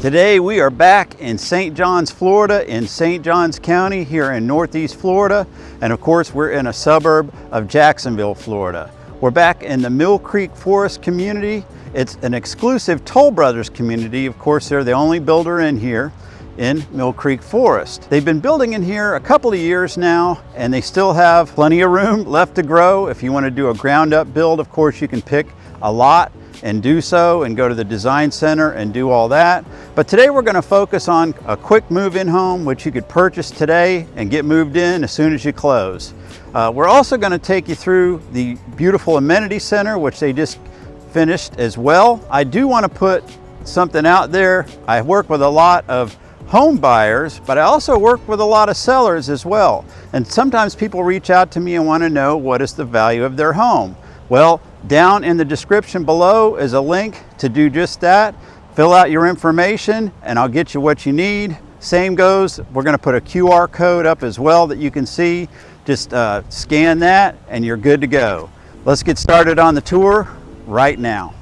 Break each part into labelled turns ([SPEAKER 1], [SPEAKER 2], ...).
[SPEAKER 1] Today we are back in St. Johns, Florida, in St. Johns County here in Northeast Florida. And of course, we're in a suburb of Jacksonville, Florida. We're back in the Mill Creek Forest community. It's an exclusive Toll Brothers community. Of course, they're the only builder in here in Mill Creek Forest. They've been building in here a couple of years now, and they still have plenty of room left to grow. If you want to do a ground up build, of course, you can pick a lot and do so and go to the design center and do all that. But today we're going to focus on a quick move-in home which you could purchase today and get moved in as soon as you close. We're also going to take you through the beautiful amenity center which they just finished as well. I do want to put something out there. I work with a lot of home buyers, but I also work with a lot of sellers as well. And sometimes people reach out to me and want to know what is the value of their home. Well, down in the description below is a link to do just that. Fill out your information and I'll get you what you need. Same goes, we're going to put a QR code up as well that you can see. Just scan that and you're good to go. Let's get started on the tour right now.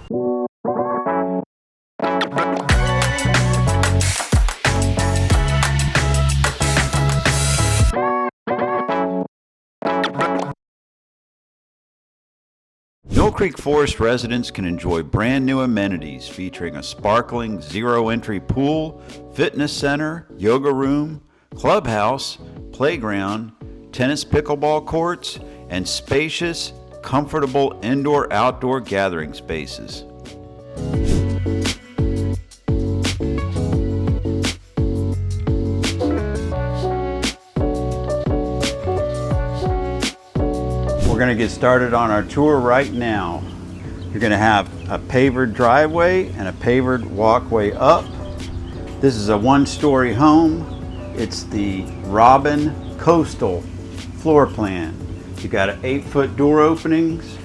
[SPEAKER 1] Mill Creek Forest residents can enjoy brand new amenities featuring a sparkling zero-entry pool, fitness center, yoga room, clubhouse, playground, tennis pickleball courts, and spacious, comfortable indoor-outdoor gathering spaces. We're going to get started on our tour right now. You're going to have a pavered driveway and a pavered walkway up. This is a one-story home. It's the Robin Coastal floor plan. You've got 8-foot door openings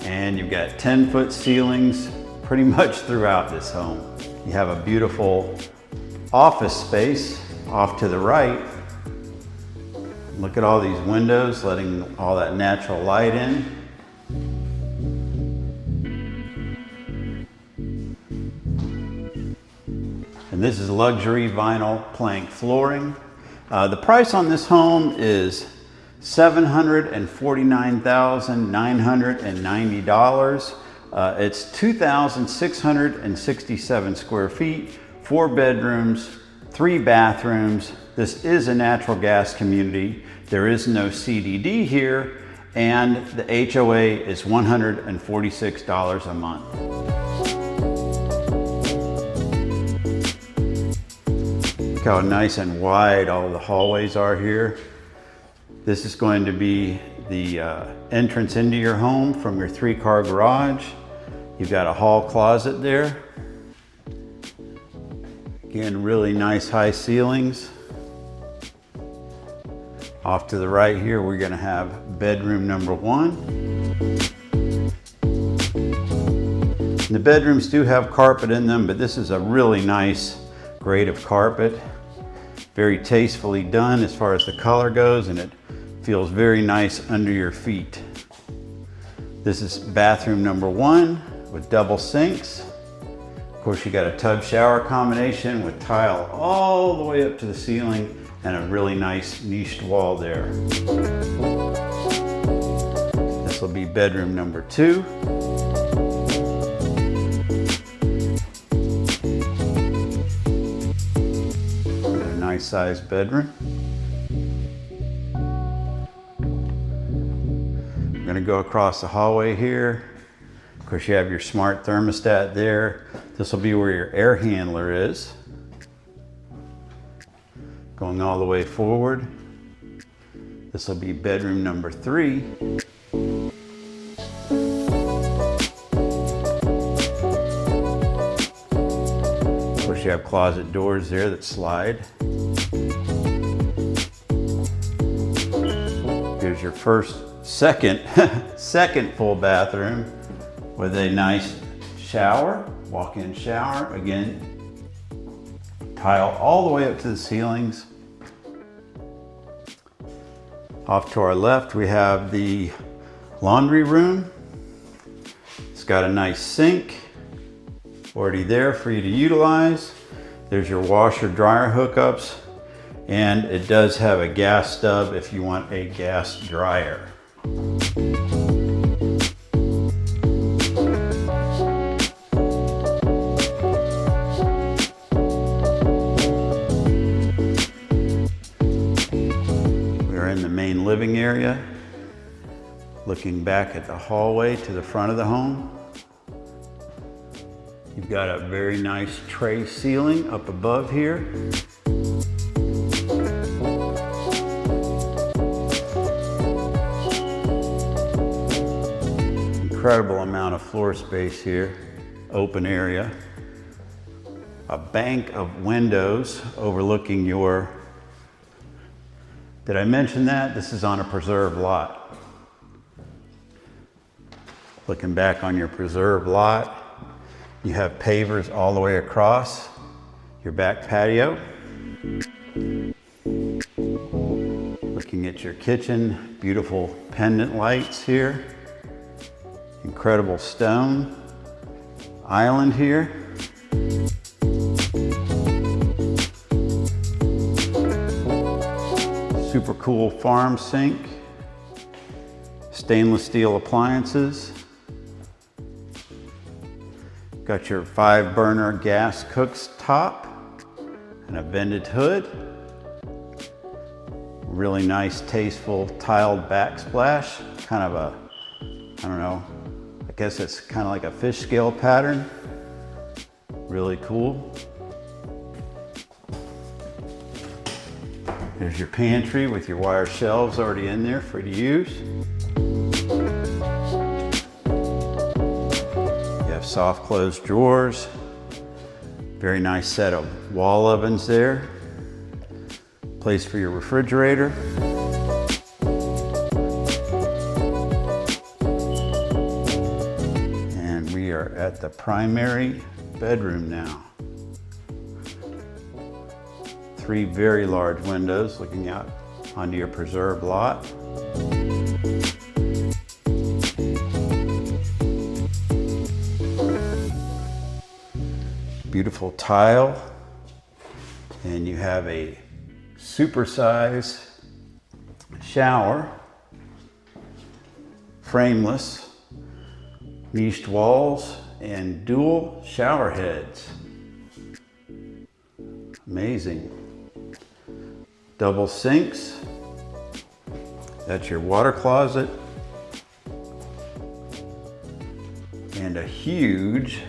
[SPEAKER 1] and you've got 10-foot ceilings pretty much throughout this home. You have a beautiful office space off to the right. Look at all these windows, letting all that natural light in. And this is luxury vinyl plank flooring. The price on this home is $749,990. It's 2,667 square feet, 4 bedrooms, 3 bathrooms. This is a natural gas community. There is no CDD here, and the HOA is $146 a month. Look how nice and wide all the hallways are here. This is going to be the entrance into your home from your 3-car garage. You've got a hall closet there. Again, really nice high ceilings. Off to the right here, we're going to have bedroom number 1. And the bedrooms do have carpet in them, but this is a really nice grade of carpet. Very tastefully done as far as the color goes, and it feels very nice under your feet. This is bathroom number 1 with double sinks. Of course, you got a tub shower combination with tile all the way up to the ceiling and a really nice niched wall there. This will be bedroom number 2. A nice sized bedroom. We're going to go across the hallway here. Of course, you have your smart thermostat there. This will be where your air handler is. Going all the way forward. This will be bedroom number 3. Of course, you have closet doors there that slide. Here's your second full bathroom with a nice shower, walk-in shower. Again, tile all the way up to the ceilings. Off to our left, we have the laundry room. It's got a nice sink. already there for you to utilize. There's your washer dryer hookups, and it does have a gas stub if you want a gas dryer. We're in the main living area, looking back at the hallway to the front of the home. You've got a very nice tray ceiling up above here. Incredible amount of floor space here, open area. A bank of windows overlooking your, did I mention that? This is on a preserved lot. Looking back on your preserved lot, you have pavers all the way across your back patio. Looking at your kitchen, beautiful pendant lights here. Incredible stone island here. Super cool farm sink. Stainless steel appliances. Got your 5-burner gas cooktop and a vented hood. Really nice, tasteful tiled backsplash. Kind of a, I don't know, I guess it's kind of like a fish scale pattern. Really cool. There's your pantry with your wire shelves already in there for you to use. Soft closed drawers. Very nice set of wall ovens there. Place for your refrigerator. And we are at the primary bedroom now. 3 very large windows looking out onto your preserved lot. Beautiful tile, and you have a supersized shower, frameless, niched walls, and dual shower heads. Amazing. Double sinks. That's your water closet, and a huge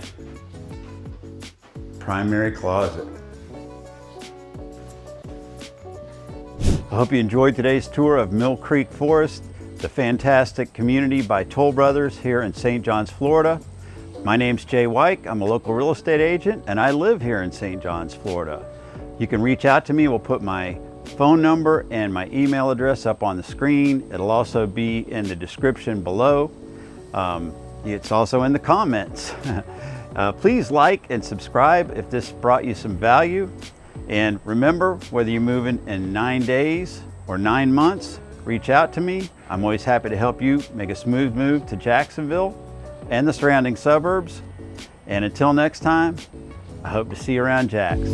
[SPEAKER 1] primary closet. I hope you enjoyed today's tour of Mill Creek Forest, the fantastic community by Toll Brothers here in St. John's, Florida. My name's Jay Wike. I'm a local real estate agent, and I live here in St. John's, Florida. You can reach out to me. We'll put my phone number and my email address up on the screen. It'll also be in the description below. It's also in the comments. Please like and subscribe if this brought you some value. And remember, whether you're moving in 9 days or 9 months, reach out to me. I'm always happy to help you make a smooth move to Jacksonville and the surrounding suburbs. And until next time, I hope to see you around Jacks.